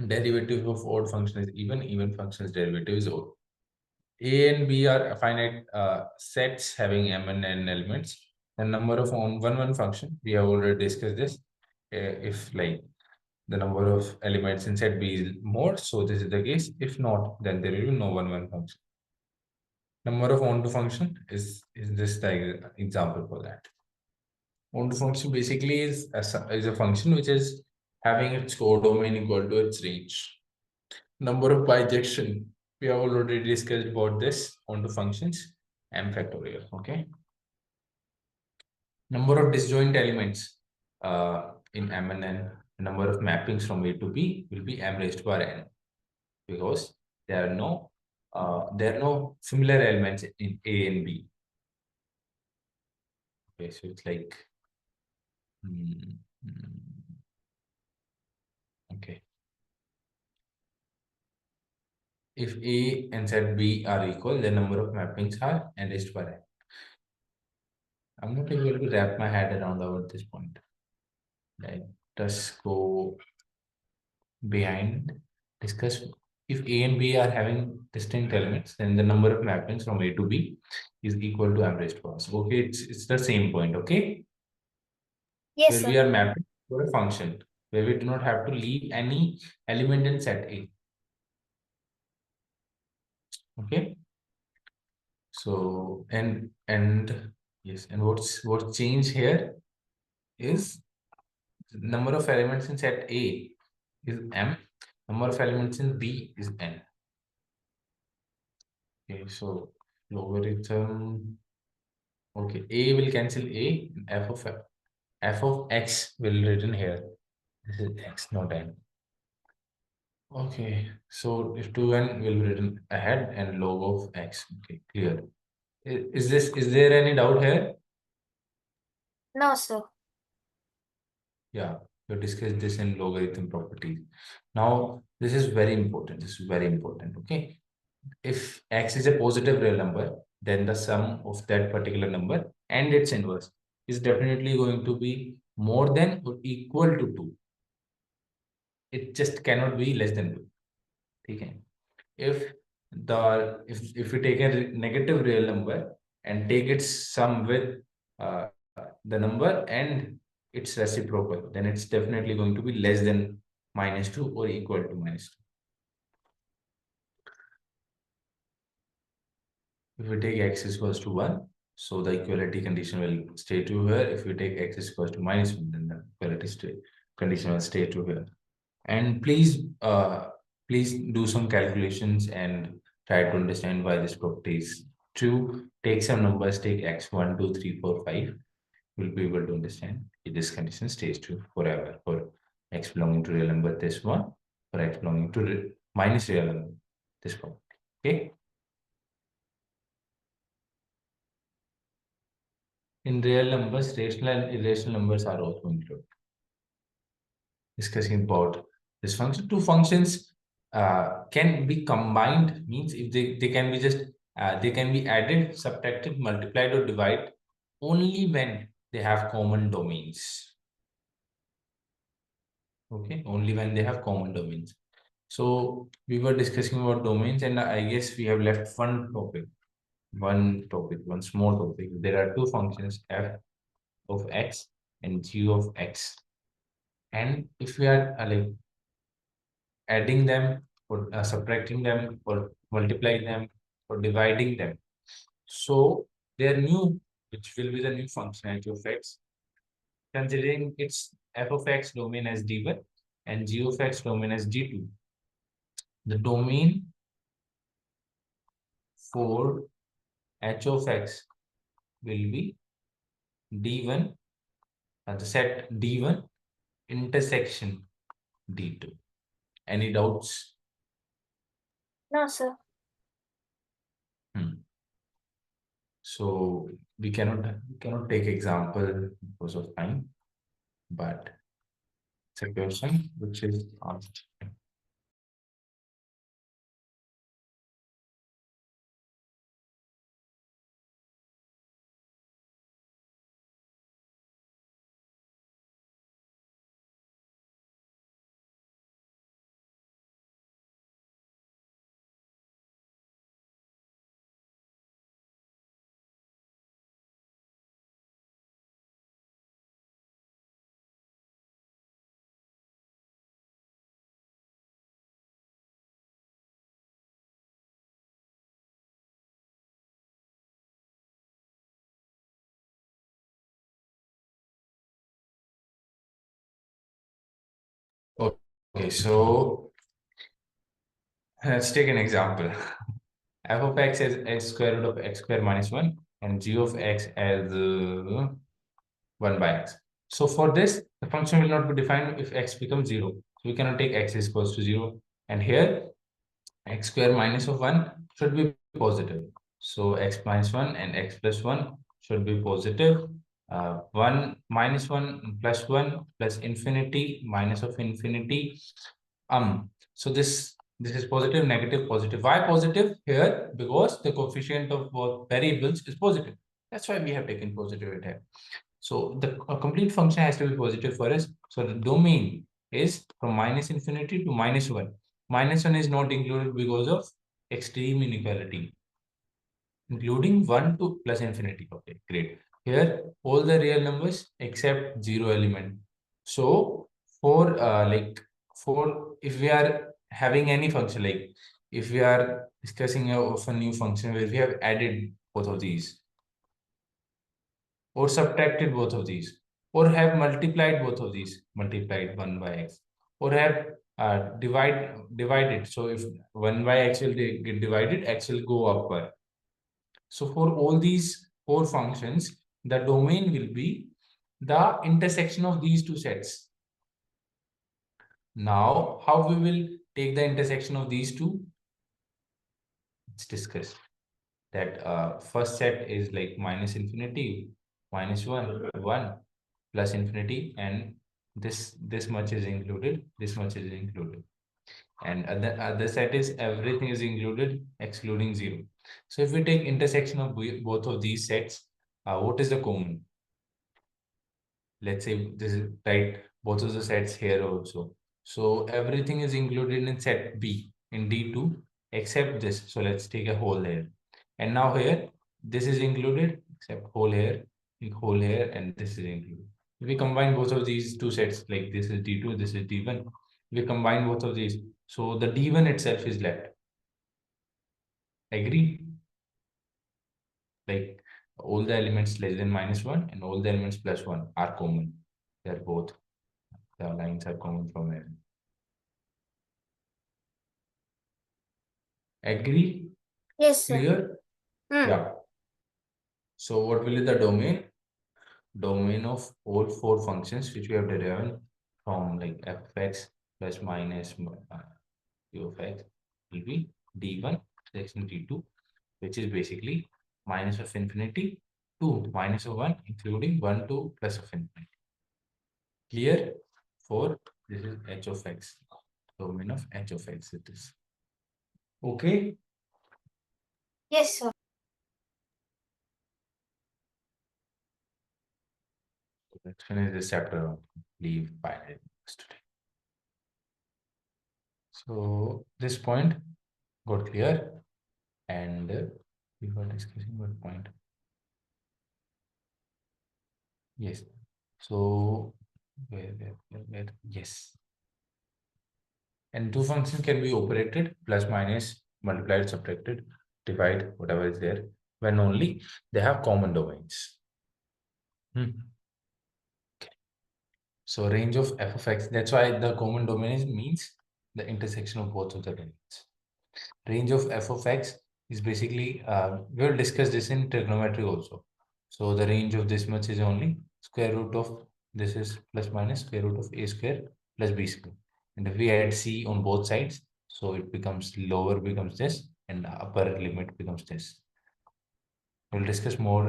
Derivative of odd function is even function's derivative is odd. A and B are finite sets having m and n elements. The number of one function, we have already discussed this. If like the number of elements in set B is more, so this is the case. If not, then there will be no one function. Number of onto function is this the example for that. Onto function basically is a function which is having its codomain equal to its range. Number of bijection, we have already discussed about this onto functions m factorial. Okay. Number of disjoint elements in M and N, number of mappings from A to B will be m raised to power n because there are no similar elements in A and B. Okay, so it's like hmm, hmm, okay. If A and set B are equal, the number of mappings are n raised to power n. I'm not able to wrap my head around about this point. Let us go behind, discuss if A and B are having distinct elements, then the number of mappings from A to B is equal to average cost. Okay, it's the same point, okay? Yes, Where we sir. are mapping for a function, where we do not have to leave any element in set A. Okay. So and yes, and what's changed here is number of elements in set A is M, number of elements in B is N. Okay, so logarithm. Okay, A will cancel A, f of x will written here. This is x, not n. Okay, so if 2n will be written ahead and log of x. Okay, clear. Is there any doubt here? No, sir. Yeah, we discussed this in logarithm properties. Now, this is very important. This is very important. Okay. If x is a positive real number, then the sum of that particular number and its inverse is definitely going to be more than or equal to 2. It just cannot be less than 2. Okay. If if we take a negative real number and take its sum with the number and its reciprocal, then it's definitely going to be less than -2 or equal to -2. If we take x is equals to 1, so the equality condition will stay to here. If we take x is equals to -1, then the equality condition will stay to here. And please do some calculations and try to understand why this property is true. Take some numbers, take x 1, 2, 3, 4, 5. You'll be able to understand if this condition stays true forever for x belonging to real number this one, for x belonging to minus real number this one. Okay. In real numbers, rational and irrational numbers are also included. Discussing about this function, two functions can be combined, means if they can be just they can be added, subtracted, multiplied, or divided only when they have common domains. Okay, only when they have common domains. So we were discussing about domains, and I guess we have left one small topic. There are two functions, f of x and g of x. And if we are like adding them or subtracting them or multiplying them or dividing them, so they are new, which will be the new functionality of x, considering its f of x domain as d1 and g of x domain as d2. The domain for h of x will be d1, the set d1 intersection d2. Any doubts? No, sir. So we cannot take example because of time, but it's a question which is asked. Okay, so let's take an example. F of x is x square root of x square minus 1 and g of x as 1 by x. So for this, the function will not be defined if x becomes 0. So we cannot take x is equals to 0. And here, x square minus of 1 should be positive. So x minus 1 and x plus 1 should be positive. 1 minus 1 plus 1 plus infinity minus of infinity. So this is positive, negative, positive. Why positive here? Because the coefficient of both variables is positive. That's why we have taken positive here. So the complete function has to be positive for us. So the domain is from minus infinity to minus 1. Minus 1 is not included because of extreme inequality, including 1 to plus infinity. Okay, great. Here, all the real numbers except 0 element. So for for if we are having any function, like if we are discussing of a new function where we have added both of these or subtracted both of these or have multiplied both of these, multiplied 1 by x, or have divided. So if 1 by x will get divided, x will go upward. So for all these four functions, the domain will be the intersection of these two sets. Now, how we will take the intersection of these two? Let's discuss that. First set is like minus infinity, minus 1, 1. plus infinity, and this much is included, this much is included, and other set is everything is included excluding 0. So if we take intersection of both of these sets, what is the common? Let's say this is right, both of the sets here also. So everything is included in set B in D2 except this. So let's take a whole here. And now here, this is included except whole here, and this is included. If we combine both of these two sets, like this is D2, this is D1, we combine both of these. So the D1 itself is left. Agree? Like all the elements less than -1 and all the elements +1 are common. They're both. The lines are common from here. Agree? Yes, sir. Clear? Yeah. So what will be the domain? Domain of all four functions which we have derived from like f of x plus minus u of x will be d1 section d2, which is basically minus of infinity to minus of 1, including 1 to plus of infinity. Clear? For this is h of x, domain of h of x it is. Okay? Yes, sir. Let's finish this chapter. Leave binary today. So this point got clear, and we were discussing what point. Yes. So where? Yes. And two functions can be operated plus minus, multiplied, subtracted, divide, whatever is there, when only they have common domains. So range of f of x, that's why the common domain is means the intersection of both of the domains. Range of f of x is basically, we'll discuss this in trigonometry also. So the range of this much is only square root of this is plus minus square root of a square plus b square. And if we add c on both sides, so it becomes lower becomes this and upper limit becomes this. We'll discuss more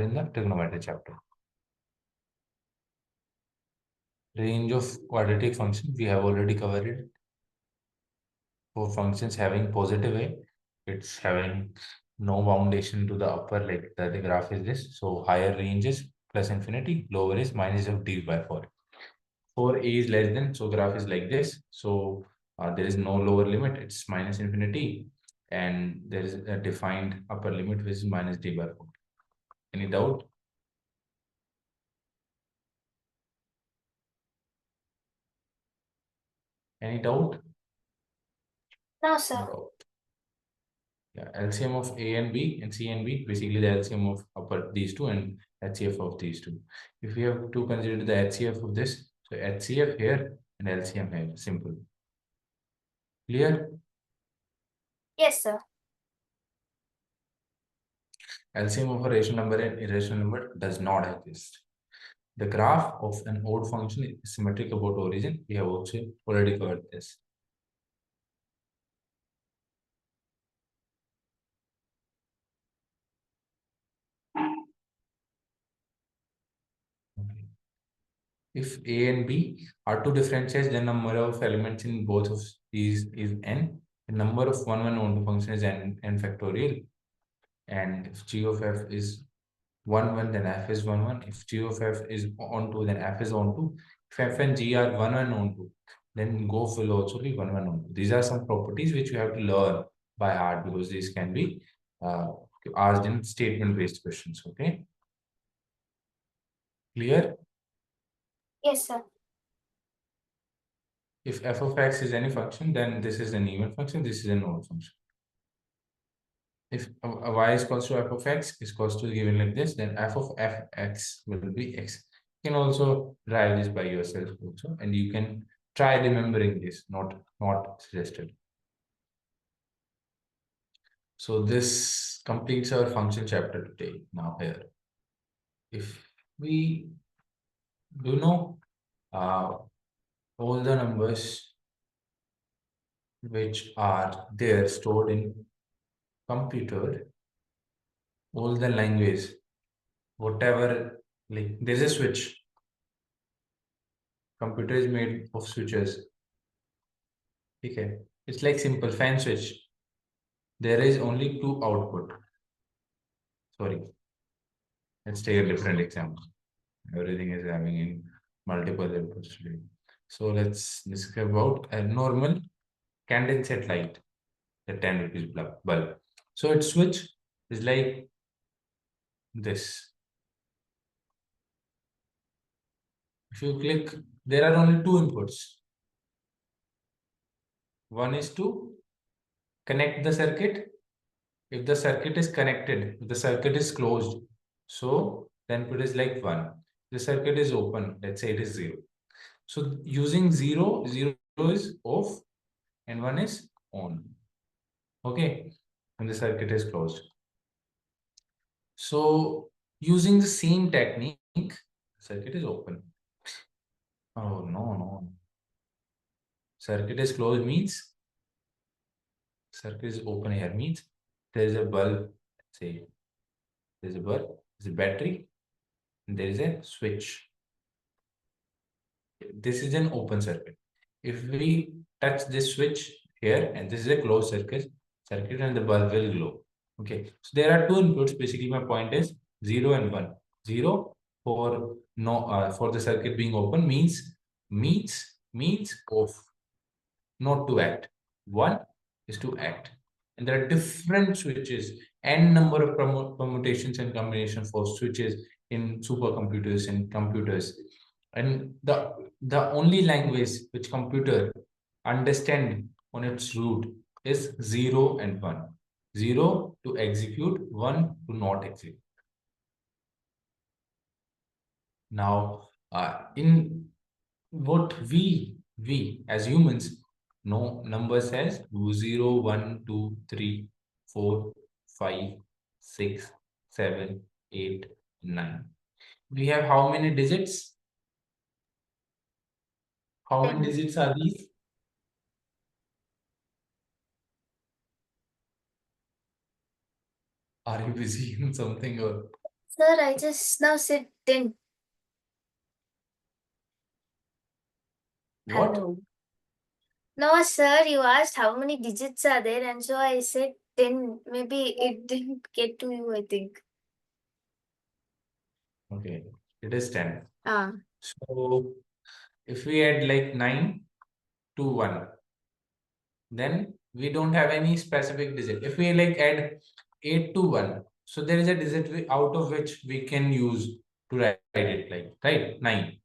in the trigonometry chapter. Range of quadratic function, we have already covered it. For functions having positive a, it's having no foundation to the upper, like the graph is this. So higher range is plus infinity, lower is minus of d by 4. For a is less than, so graph is like this. So there is no lower limit, it's minus infinity, and there is a defined upper limit which is minus d by 4. Any doubt? Any doubt? No, sir. No doubt. Yeah, LCM of A and B and C and B, basically the LCM of upper these two and HCF of these two. If we have to consider the HCF of this, so HCF here and LCM here, simple. Clear? Yes, sir. LCM of a rational number and irrational number does not exist. The graph of an odd function is symmetric about origin. We have also already covered this. Okay. If A and B are two different sets, the number of elements in both of these is n. The number of one onto function is n factorial. And if g of f is 1 then f is 1 If g of f is onto, then f is onto. If f and g are 1 onto, then go will also be 1 onto. These are some properties which you have to learn by heart because these can be asked in statement-based questions. Okay, clear? Yes, sir. If f of x is any function, then this is an even function, this is an odd function. If y is equals to f of x is equals to given like this, then f of fx will be x. You can also drive this by yourself also, and you can try remembering this, not suggested. So this completes our function chapter today. Now here, if we do know all the numbers which are there stored in computer, all the language, whatever Like there's a switch. Computer is made of switches. Okay. It's like simple fan switch. There is only two output. Sorry. Let's take a different example. Everything is having in multiple inputs today. So let's discuss about a normal condensate light, the 10 rupees bulb. So its switch is like this. If you click, there are only two inputs. One is to connect the circuit. If the circuit is connected, if the circuit is closed, so then input is like 1. The circuit is open, let's say it is 0. So using 0, 0 is off and 1 is on. Okay, and the circuit is closed. So using the same technique, circuit is open. Oh no. Circuit is closed means circuit is open here means there is a bulb. Say there's a bulb, there's a battery, and there is a switch. This is an open circuit. If we touch this switch here, and this is a closed circuit, and the bulb will glow. Okay, so there are two inputs. Basically, my point is 0 and 1. 0 for no for the circuit being open means off, not to act. 1 is to act. And there are different switches, n number of permutations and combinations for switches in supercomputers and computers. And the only language which computer understand on its root is 0 and 1. 0 to execute, 1 to not execute. Now, in what we as humans know numbers as 0, 1, 2, 3, 4, 5, 6, 7, 8, 9. We have how many digits? How many 10. digits are these? Are you busy in something or Sir, I just now said 10. what? Hello. No, sir, you asked how many digits are there, and so I said 10. Maybe it didn't get to you, I think. Okay, it is 10. Ah, So if we add like 9 to 1, then we don't have any specific digit. If we like add 8 to 1, so there is a digit out of which we can use to write it like, right? 9.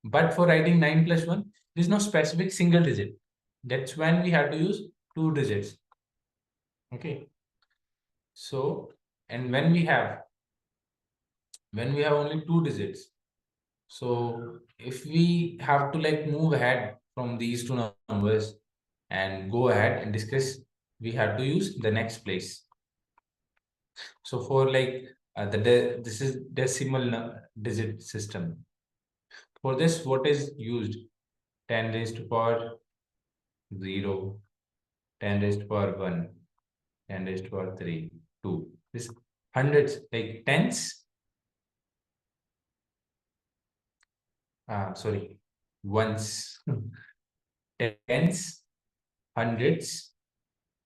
But for writing 9 plus 1, there is no specific single digit. That's when we have to use two digits. Okay. So, and when we have only two digits, so if we have to like move ahead from these two numbers and go ahead and discuss, we have to use the next place. So for like this is decimal digit system. For this, what is used? 10 raised to power 0, 10 raised to power 1, 10 raised to power 3, 2. This hundreds, like tens, sorry, ones, tens, hundreds,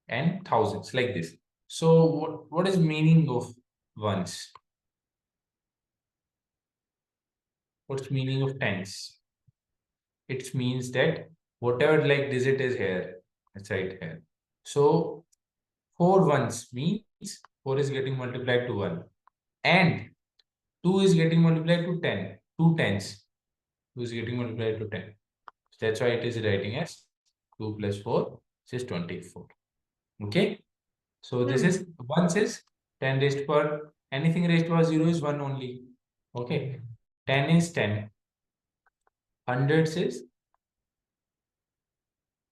and thousands, like this. So what is meaning of ones? What's meaning of tens? It means that whatever like digit is here, it's right here. So 4 ones means 4 is getting multiplied to 1, and 2 is getting multiplied to 10. 2 tens. 2 is getting multiplied to 10. So that's why it is writing as 2 plus 4, which is 24. Okay. So this is 1 is 10 raised to power, anything raised to power 0 is 1 only. Okay. 10 is 10. Hundreds is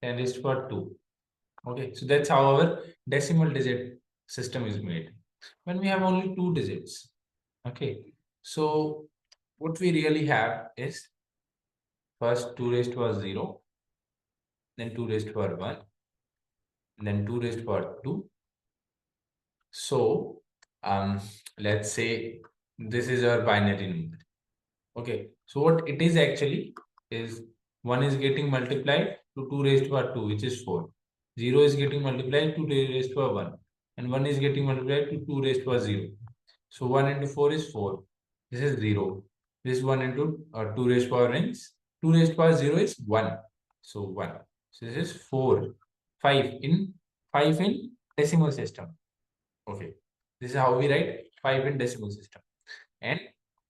10 raised to power 2. Okay, so that's how our decimal digit system is made. When we have only two digits, okay, so what we really have is first 2 raised to power 0, then 2 raised to power 1, then 2 raised to power 2. So let's say this is our binary number. Okay, so what it is actually is 1 is getting multiplied to 2 raised to power 2, which is 4. 0 is getting multiplied to 2 raised to power 1. And 1 is getting multiplied to 2 raised to power 0. So 1 into 4 is 4. This is 0. This 1 into 2 raised to power rings. 2 raised to power 0 is 1. So 1. So this is 4. 5 in decimal system. Okay. This is how we write 5 in decimal system. And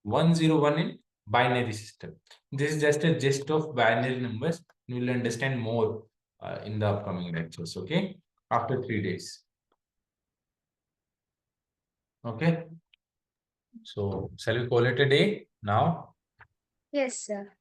101 in binary system. This is just a gist of binary numbers. You will understand more in the upcoming lectures. Okay. After 3 days. Okay. So shall we call it a day now? Yes, sir.